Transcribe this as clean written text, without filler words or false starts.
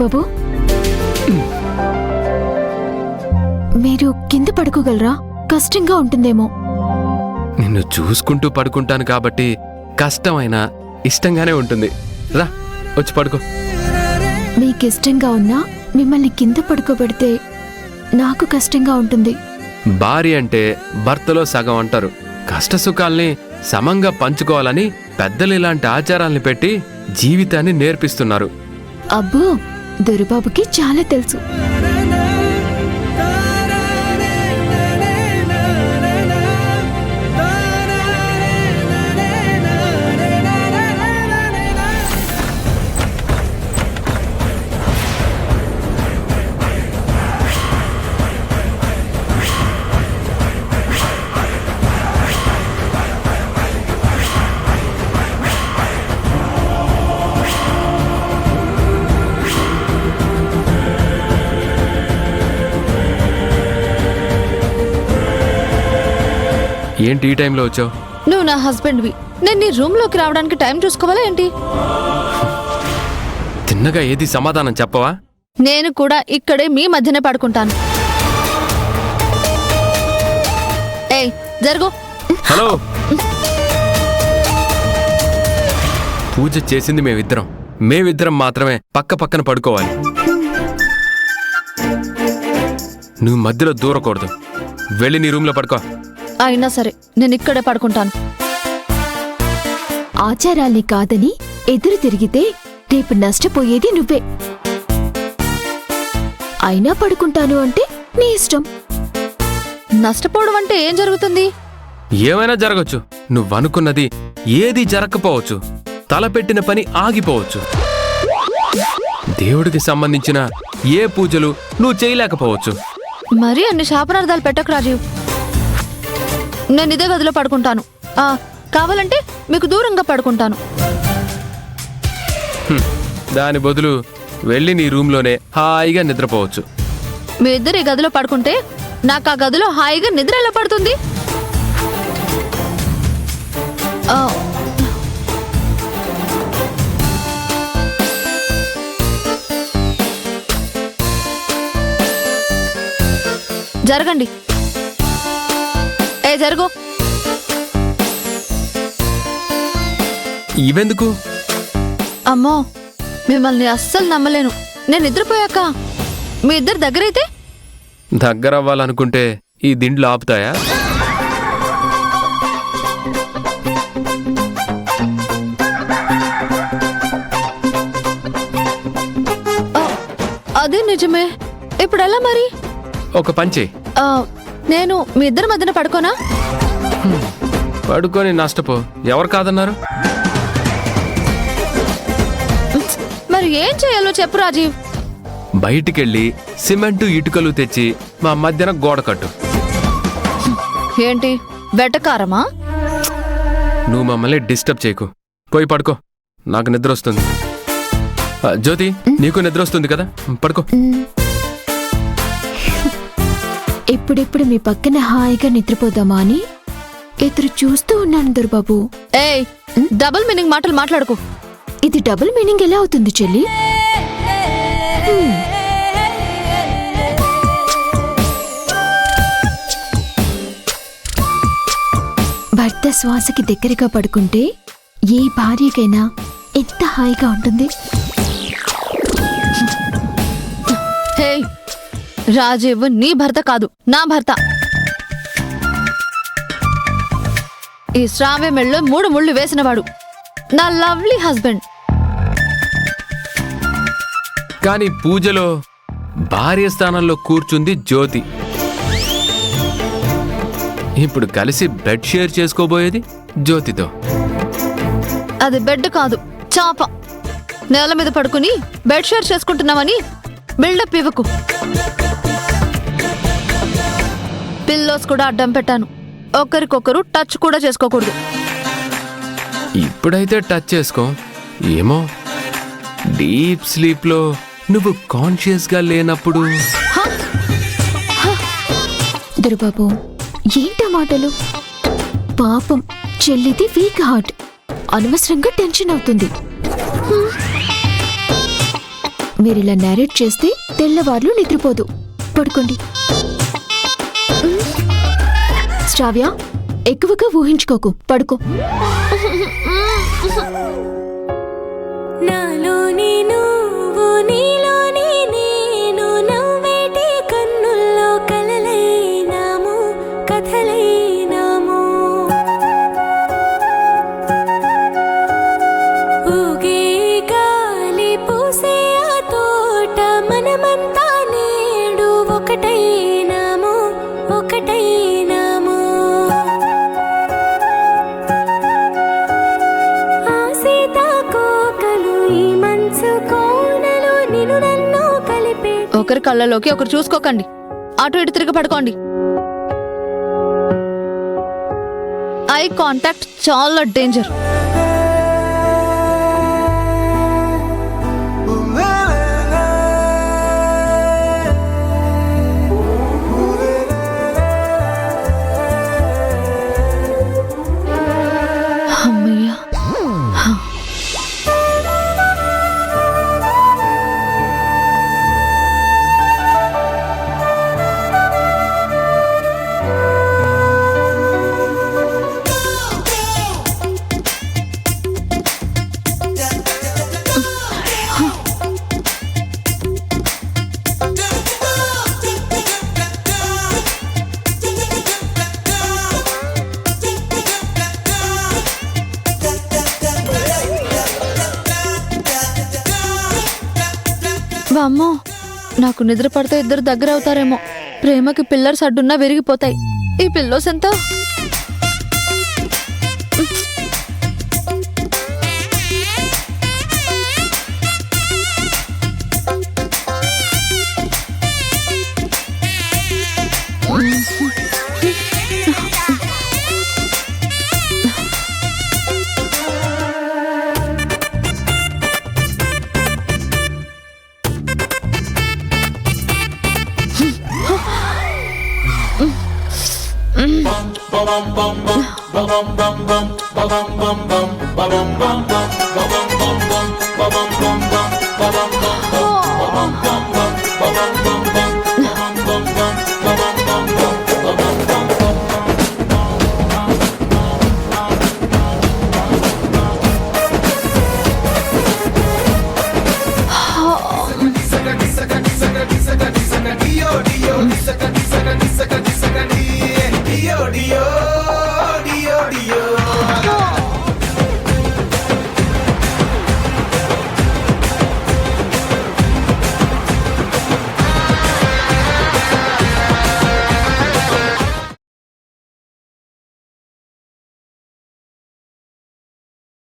దొరబాబు, మీరు కింద పడుకోగలరా? కష్టంగా ఉంటుందేమో. నిన్ను చూసుకుంటూ పడుకుంటాను కాబట్టి కష్టమైనా ఇష్టంగానే ఉంటుంది. రా, వచ్చి పడుకో. మీకిష్టంగా ఉన్నా మిమ్మల్ని కింద పడుకోబెడితే నాకు కష్టంగా ఉంటుంది. భార్య అంటే భర్తలో సగం అంటారు. కష్టసుఖాల్ని సమంగా పంచుకోవాలని పెద్దలు ఇలాంటి ఆచారాల్ని పెట్టి జీవితాన్ని నేర్పిస్తున్నారు. అబ్బో, దొరబాబుకి చాలా తెలుసు. ఏంటి ఈ టైంలో వచ్చావు? నువ్వు నా హస్బెండ్వి. నేను నీ రూమ్ లోకి రావడానికి టైం చూసుకోవాలా ఏంటి? తిన్నగా ఏది సమాధానం చెప్పవా? నేను కూడా ఇక్కడే మీ మధ్యనే పడుకుంటాను. ఏయ్, జరుగు. హలో, పూజ చేసింది మేమిద్దరం మాత్రమే పక్క పక్కన పడుకోవాలి. నువ్వు మధ్యలో దూరకూడదు. వెళ్ళి నీ రూమ్లో పడుకో. అయినా సరే, నేను ఇక్కడే పడుకుంటాను. ఆచారాల్ని కాదని ఎదురు తిరిగితే రేపు నష్టపోయేది నువ్వే. అయినా పడుకుంటాను అంటే నీ ఇష్టం. నష్టపోవడం అంటే ఏం జరుగుతుంది? ఏమైనా జరగచ్చు. నువ్వనుకున్నది ఏది జరగకపోవచ్చు. తలపెట్టిన పని ఆగిపోవచ్చు. దేవుడికి సంబంధించిన ఏ పూజలు నువ్వు చేయలేకపోవచ్చు. మరీ అన్ని శాపనార్థాలు పెట్టకు రాజీవ్. నేను ఇదే గదిలో పడుకుంటాను. కావాలంటే మీకు దూరంగా పడుకుంటాను. దాని బదులు వెళ్ళి నీ రూమ్లోనే హాయిగా నిద్రపోవచ్చు. మీ ఇద్దరు ఈ గదిలో పడుకుంటే నాకు ఆ గదిలో హాయిగా నిద్ర ఎలా పడుతుంది? జరగండి. ఏ జరుగు. ఇవెందుకు? అమ్మో, మిమ్మల్ని అస్సలు నమ్మలేను. నేను నిద్రపోయాక మీ ఇద్దరు దగ్గరైతే దగ్గరవ్వాలనుకుంటే ఈ దిండ్లు ఆపుతాయా? అదే నిజమే. ఇప్పుడు ఎలా మరి? ఒక పంచే. నేను మీ ఇద్దరి మధ్యన పడుకోనా? పడుకొని నష్టపో. ఎవరు కాదన్నారు? మరి ఏం చేయాలో చెప్పు రాజీవ్. బయటికెళ్ళి సిమెంటు ఇటుకలు తెచ్చి మా మధ్యన గోడ కట్టు. ఏంటి వెటకారమా? నువ్వు మమ్మల్ని డిస్టర్బ్ చేయకు. పోయి పడుకో. నాకు నిద్ర వస్తుంది. జ్యోతి, నీకు నిద్ర వస్తుంది కదా? పడుకో. ఎప్పుడెప్పుడు మీ పక్కన హాయిగా నిద్రపోదామా అని ఎదురు చూస్తూ ఉన్నాను దొరబాబు. ఏయ్, డబుల్ మీనింగ్ మాటలు మాట్లాడుకో. ఇది డబుల్ మీనింగ్ ఎలా అవుతుంది చెల్లి? భర్త శ్వాసకి దగ్గరగా పడుకుంటే ఏ భార్యకైనా ఎంత హాయిగా ఉంటుంది. హే, రాజీవ్ నీ భర్త కాదు, నా భర్త. ఈ శ్రావ్య మెళ్ళలో 3 ముళ్ళు వేసినవాడు నా లవ్లీ హస్బెండ్. కానీ పూజలో భార్య స్థానంలో కూర్చుంది జ్యోతి. ఇప్పుడు కలిసి బెడ్ షేర్ చేసుకోబోయేది జ్యోతితో. అది బెడ్ కాదు, చాప. నేల మీద పడుకుని బెడ్ షేర్ చేసుకుంటున్నామని బిల్డప్ ఇవ్వకు. పిల్లోస్ కూడా అడ్డం పెట్టాను. ఒకరికొకరు టచ్ కూడా చేసుకోకూడదు. ఇప్పుడైతే టచ్ చేసుకో. ఏమో, డీప్ స్లీప్ లో నువ్వు కాన్షియస్ గా లేనప్పుడు. దొరబాబు, ఏంటా మాటలు? పాపం చెల్లిది వీక్ హార్ట్. అనవసరంగా టెన్షన్ అవుతుంది. మీరిలా నేరేట్ చేస్తే తెల్లవార్లు నిద్రపోదు. పడుకోండి. శ్రావ్య, ఎక్కువగా ఊహించుకోకు. పడుకో. నాలోని నువ్వు నీలోని నేను నవ్వేటి కన్నుల్లో కలలైనాము కథలైనాము ఊగే గాలి పూసే ఆ తోట మనమంతా నేడు ఒకటైనాము ఒకటైనాము ఆ సీతాకోకలు ఈ మంచు కోనలు నిన్ను నన్ను కలిపే ఒకరి కళ్ళలోకి ఒకరు చూసుకోకండి. అటు ఇటు తిరిగి పడుకోండి. ఐ కాంటాక్ట్ చాలా డేంజర్. అమ్మయ్యా. వామ్మో, నాకు నిద్ర పడితే ఇద్దరు దగ్గర అవుతారేమో. ప్రేమకి పిల్లర్స్ అడ్డున్నా విరిగిపోతాయి. ఈ పిల్లోస్ ఎంత?